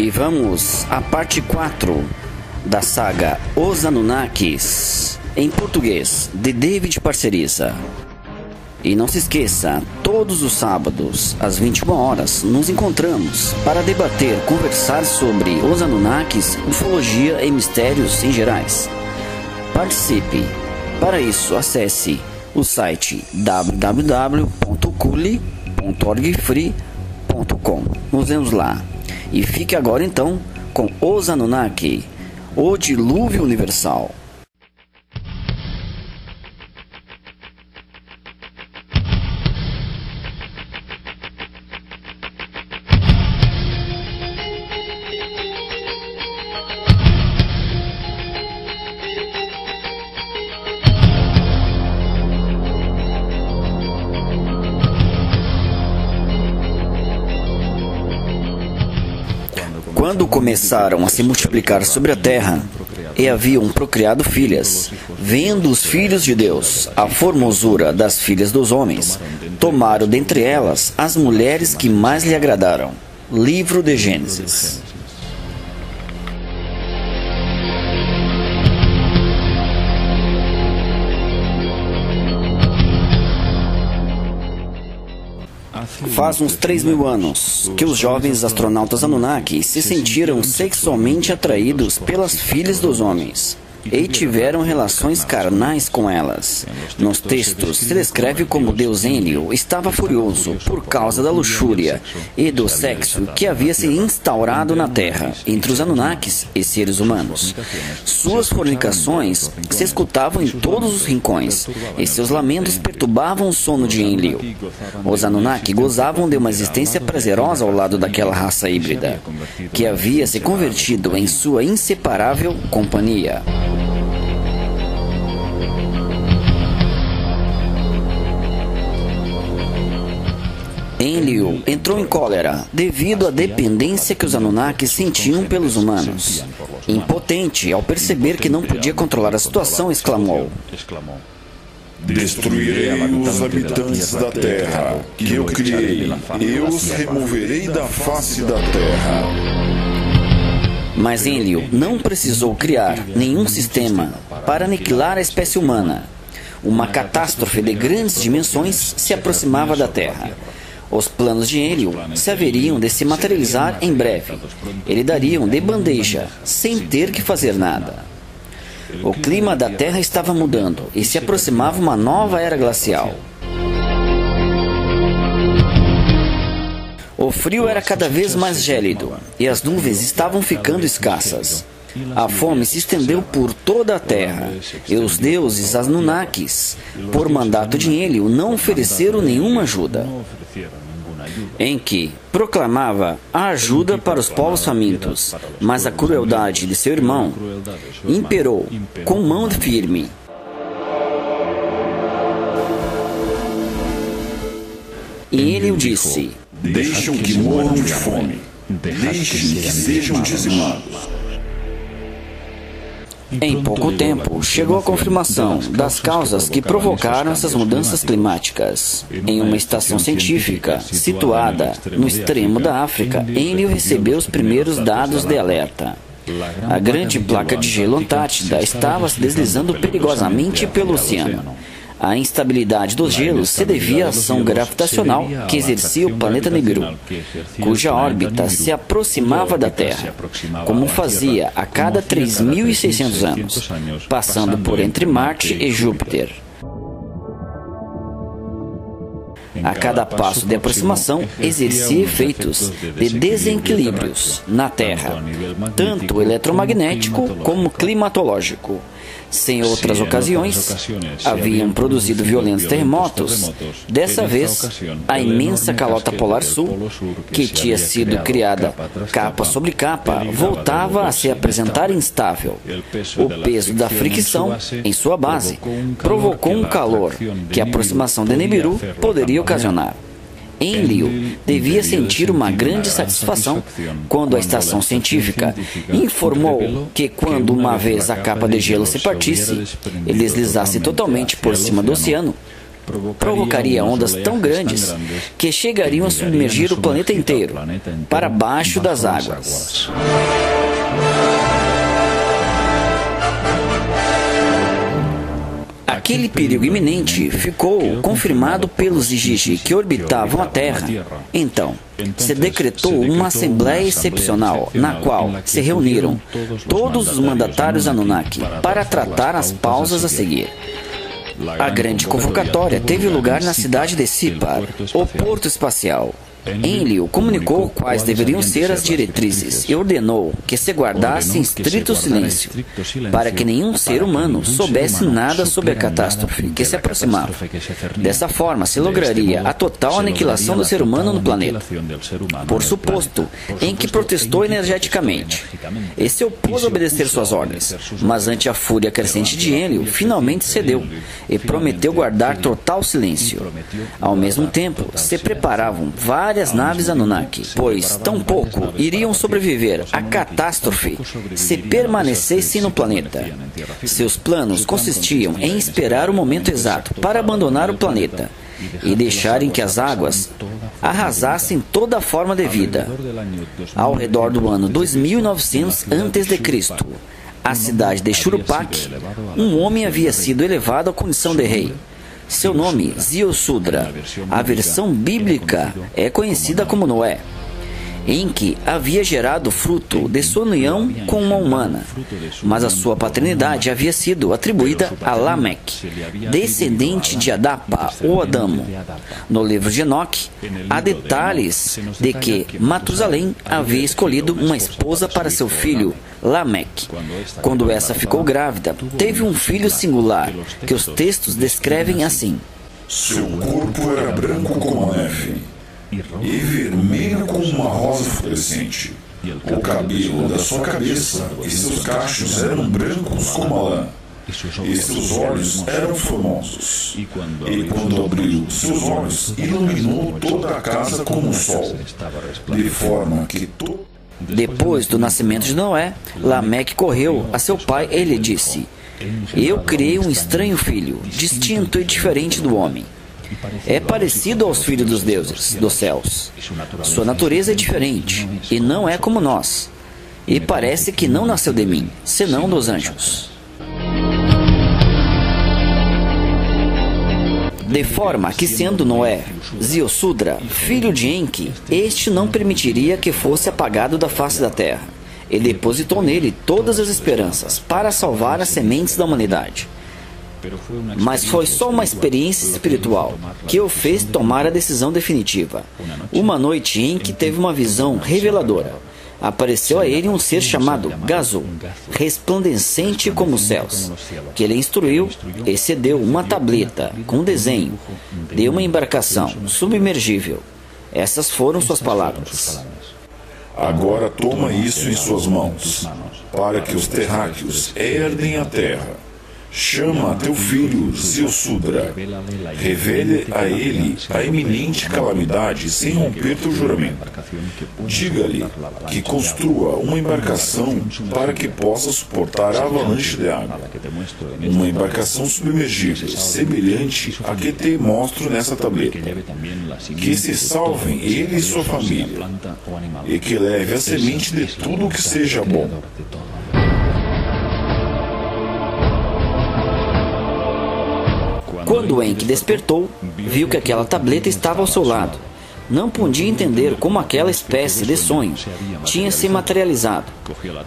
E vamos à parte 4 da saga Os Anunnakis, em português, de David Parcerisa. E não se esqueça, todos os sábados, às 21 horas, nos encontramos para debater, conversar sobre os Anunnakis, ufologia e mistérios em gerais. Participe! Para isso, acesse o site www.culi.orgfree.com. Nos vemos lá. E fique agora então com Os Anunnaki, o dilúvio universal. Quando começaram a se multiplicar sobre a terra, e haviam procriado filhas, vendo os filhos de Deus a formosura das filhas dos homens, tomaram dentre elas as mulheres que mais lhe agradaram. Livro de Gênesis. Faz uns 3.000 anos que os jovens astronautas Anunnaki se sentiram sexualmente atraídos pelas filhas dos homens e tiveram relações carnais com elas. Nos textos se descreve como Deus Enlil estava furioso por causa da luxúria e do sexo que havia se instaurado na Terra entre os Anunnakis e seres humanos. Suas fornicações se escutavam em todos os rincões e seus lamentos perturbavam o sono de Enlil. Os Anunnaki gozavam de uma existência prazerosa ao lado daquela raça híbrida, que havia se convertido em sua inseparável companhia. Enlil entrou em cólera devido à dependência que os Anunnakis sentiam pelos humanos. Impotente, ao perceber que não podia controlar a situação, exclamou: "Destruirei os habitantes da terra que eu criei, eu os removerei da face da terra." Mas Enlil não precisou criar nenhum sistema para aniquilar a espécie humana. Uma catástrofe de grandes dimensões se aproximava da Terra. Os planos de Enlil se haveriam de se materializar em breve. Eles dariam de bandeja, sem ter que fazer nada. O clima da Terra estava mudando e se aproximava uma nova era glacial. O frio era cada vez mais gélido e as nuvens estavam ficando escassas. A fome se estendeu por toda a terra e os deuses Anunnakis, por mandato de Enlil, não ofereceram nenhuma ajuda. Em que proclamava a ajuda para os povos famintos, mas a crueldade de seu irmão imperou com mão firme. E Enlil disse: "Deixam que morram de fome, deixem que sejam dizimados." Em pouco tempo, chegou a confirmação das causas que provocaram essas mudanças climáticas. Em uma estação científica situada no extremo da África, Enlil recebeu os primeiros dados de alerta. A grande placa de gelo Antártida estava se deslizando perigosamente pelo oceano. A instabilidade dos gelos se devia à ação gravitacional que exercia o planeta Nibiru, cuja órbita se aproximava da Terra, como fazia a cada 3.600 anos, passando por entre Marte e Júpiter. A cada passo de aproximação, exercia efeitos de desequilíbrios na Terra, tanto eletromagnético como climatológico. Sem outras ocasiões, haviam produzido violentos terremotos. Dessa vez, a imensa calota polar sul, que tinha sido criada capa sobre capa, voltava a se apresentar instável. O peso da fricção em sua base provocou um calor que a aproximação de Nibiru poderia ocasionar. Enlil devia sentir uma grande satisfação quando a estação científica informou que quando uma vez a capa de gelo se partisse e deslizasse totalmente por cima do oceano, provocaria ondas tão grandes que chegariam a submergir o planeta inteiro para baixo das águas. Aquele perigo iminente ficou confirmado pelos Igigi que orbitavam a Terra. Então, se decretou uma assembleia excepcional, na qual se reuniram todos os mandatários Anunnaki para tratar as pausas a seguir. A grande convocatória teve lugar na cidade de Sipar, o porto espacial. Enlil comunicou quais deveriam ser as diretrizes e ordenou que se guardasse em estrito silêncio, para que nenhum ser humano soubesse nada sobre a catástrofe que se aproximava. Dessa forma, se lograria a total aniquilação do ser humano no planeta. Por suposto, Enki protestou energeticamente e se opôs a obedecer suas ordens, mas ante a fúria crescente de Enlil, finalmente cedeu e prometeu guardar total silêncio. Ao mesmo tempo, se preparavam várias naves Anunnaki, pois tampouco iriam sobreviver à catástrofe se permanecessem no planeta. Seus planos consistiam em esperar o momento exato para abandonar o planeta e deixarem que as águas arrasassem toda a forma de vida. Ao redor do ano 2900 a.C., a cidade de Shuruppak, um homem havia sido elevado à condição de rei. Seu nome, Ziusudra. A versão bíblica é conhecida como Noé. Enki havia gerado fruto de sua união com uma humana, mas a sua paternidade havia sido atribuída a Lameque, descendente de Adapa ou Adamo. No livro de Enoque, há detalhes de que Matusalém havia escolhido uma esposa para seu filho, Lameque. Quando essa ficou grávida, teve um filho singular, que os textos descrevem assim: Seu corpo era branco como a neve e vermelho como uma rosa florescente. O cabelo da sua cabeça e seus cachos eram brancos como a lã. E seus olhos eram formosos. E quando abriu seus olhos, iluminou toda a casa como um sol, de forma que Depois do nascimento de Noé, Lameque correu a seu pai e lhe disse: Eu criei um estranho filho, distinto e diferente do homem. É parecido aos filhos dos deuses, dos céus. Sua natureza é diferente, e não é como nós. E parece que não nasceu de mim, senão dos anjos. De forma que, sendo Noé, Ziusudra, filho de Enki, este não permitiria que fosse apagado da face da terra. E depositou nele todas as esperanças para salvar as sementes da humanidade. Mas foi só uma experiência espiritual que o fez tomar a decisão definitiva. Uma noite, Enki teve uma visão reveladora. Apareceu a ele um ser chamado Gazu, resplandecente como os céus, que ele instruiu e cedeu uma tableta com desenho de uma embarcação submergível. Essas foram suas palavras: Agora toma isso em suas mãos, para que os terráqueos herdem a terra. Chama teu filho Ziusudra, revele a ele a iminente calamidade sem romper teu juramento. Diga-lhe que construa uma embarcação para que possa suportar a avalanche de água. Uma embarcação submergível, semelhante à que te mostro nessa tableta. Que se salvem ele e sua família, e que leve a semente de tudo o que seja bom. Quando Enki despertou, viu que aquela tableta estava ao seu lado. Não podia entender como aquela espécie de sonho tinha se materializado.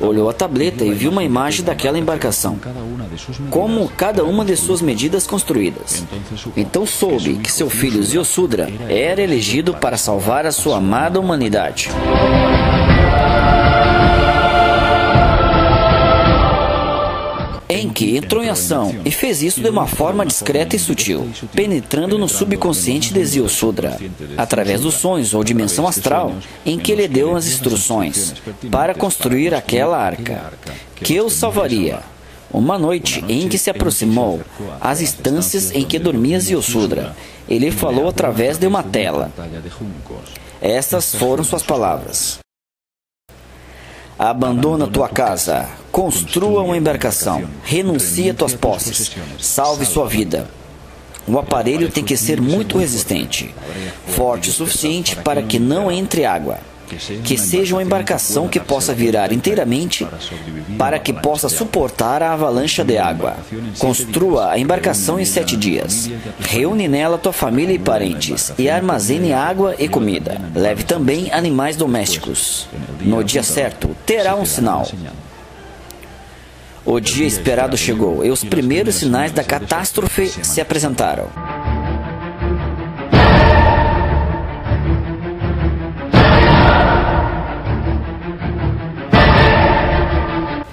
Olhou a tableta e viu uma imagem daquela embarcação, como cada uma de suas medidas construídas. Então soube que seu filho Ziusudra era elegido para salvar a sua amada humanidade. Enki entrou em ação e fez isso de uma forma discreta e sutil, penetrando no subconsciente de Ziusudra, através dos sonhos ou dimensão astral, em que lhe deu as instruções para construir aquela arca, que o salvaria. Uma noite em que se aproximou às instâncias em que dormia Ziusudra, ele falou através de uma tela. Essas foram suas palavras: Abandona tua casa, construa uma embarcação, renuncie a tuas posses, salve sua vida. O aparelho tem que ser muito resistente, forte o suficiente para que não entre água, que seja uma embarcação que possa virar inteiramente para que possa suportar a avalanche de água. Construa a embarcação em 7 dias. Reúne nela tua família e parentes e armazene água e comida. Leve também animais domésticos. No dia certo, terá um sinal. O dia esperado chegou e os primeiros sinais da catástrofe se apresentaram.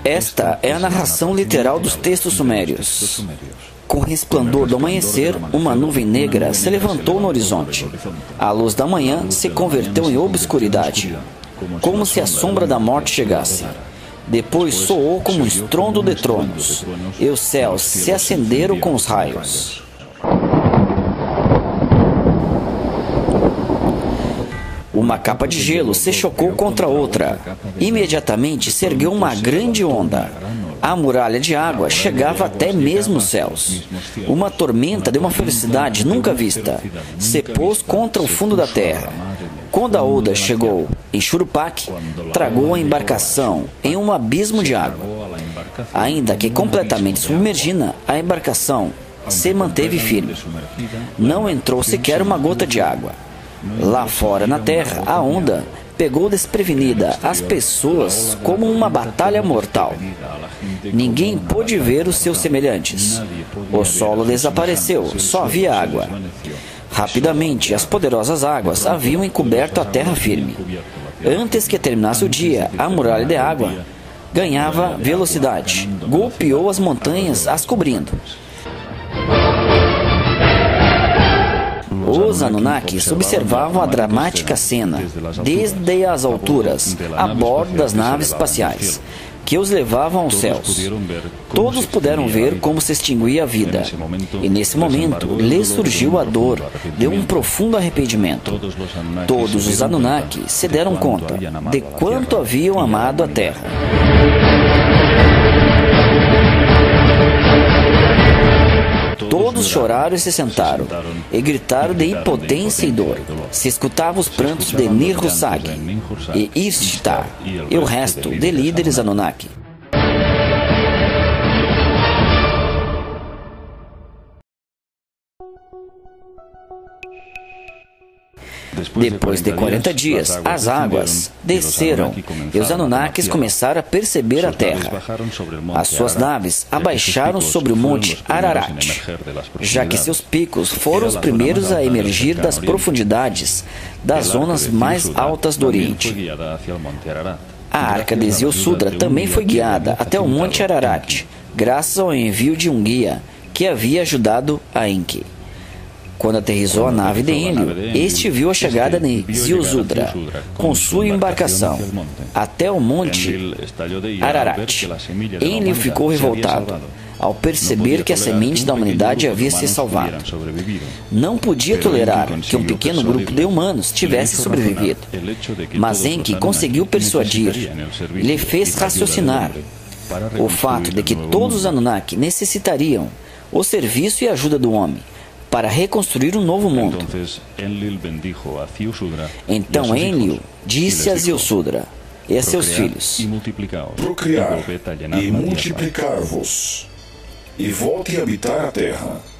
Esta é a narração literal dos textos sumérios. Com o resplandor do amanhecer, uma nuvem negra se levantou no horizonte. A luz da manhã se converteu em obscuridade, como se a sombra da morte chegasse. Depois soou como um estrondo de tronos, e os céus se acenderam com os raios. Uma capa de gelo se chocou contra outra. Imediatamente se ergueu uma grande onda. A muralha de água chegava até mesmo os céus. Uma tormenta de uma velocidade nunca vista se pôs contra o fundo da terra. Quando a onda chegou em Shuruppak, tragou a embarcação em um abismo de água. Ainda que completamente submergida, a embarcação se manteve firme. Não entrou sequer uma gota de água. Lá fora na terra, a onda pegou desprevenida as pessoas como uma batalha mortal. Ninguém pôde ver os seus semelhantes. O solo desapareceu, só havia água. Rapidamente, as poderosas águas haviam encoberto a terra firme. Antes que terminasse o dia, a muralha de água ganhava velocidade, golpeou as montanhas, as cobrindo. Os Anunnakis observavam a dramática cena desde as alturas, a bordo das naves espaciais, que os levavam aos céus. Todos puderam ver como se extinguia a vida, e nesse momento lhes surgiu a dor de um profundo arrependimento. Todos os Anunnaki se deram conta de quanto haviam amado a Terra. Todos choraram e se sentaram, e gritaram de impotência e dor. Se escutava os prantos de Nirhussag e Ishtar, e o resto de líderes Anunnaki. Depois de 40 dias, as águas desceram e os Anunnakis começaram a perceber a terra. As suas naves abaixaram sobre o monte Ararat, já que seus picos foram os primeiros a emergir das profundidades das zonas mais altas do Oriente. A arca de Ziusudra também foi guiada até o monte Ararat, graças ao envio de um guia que havia ajudado a Enki. Quando aterrissou a nave de Enlil, este viu a chegada de Ziusudra com sua embarcação até o monte Ararat. Enlil ficou revoltado ao perceber que a semente da humanidade havia se salvado. Não podia tolerar que um pequeno grupo de humanos tivesse sobrevivido. Mas Enki conseguiu persuadir e lhe fez raciocinar o fato de que todos os Anunnaki necessitariam o serviço e a ajuda do homem para reconstruir um novo mundo. Então Enlil disse a Ziusudra e a seus filhos: procriar e multiplicar-vos, e voltem a habitar a terra.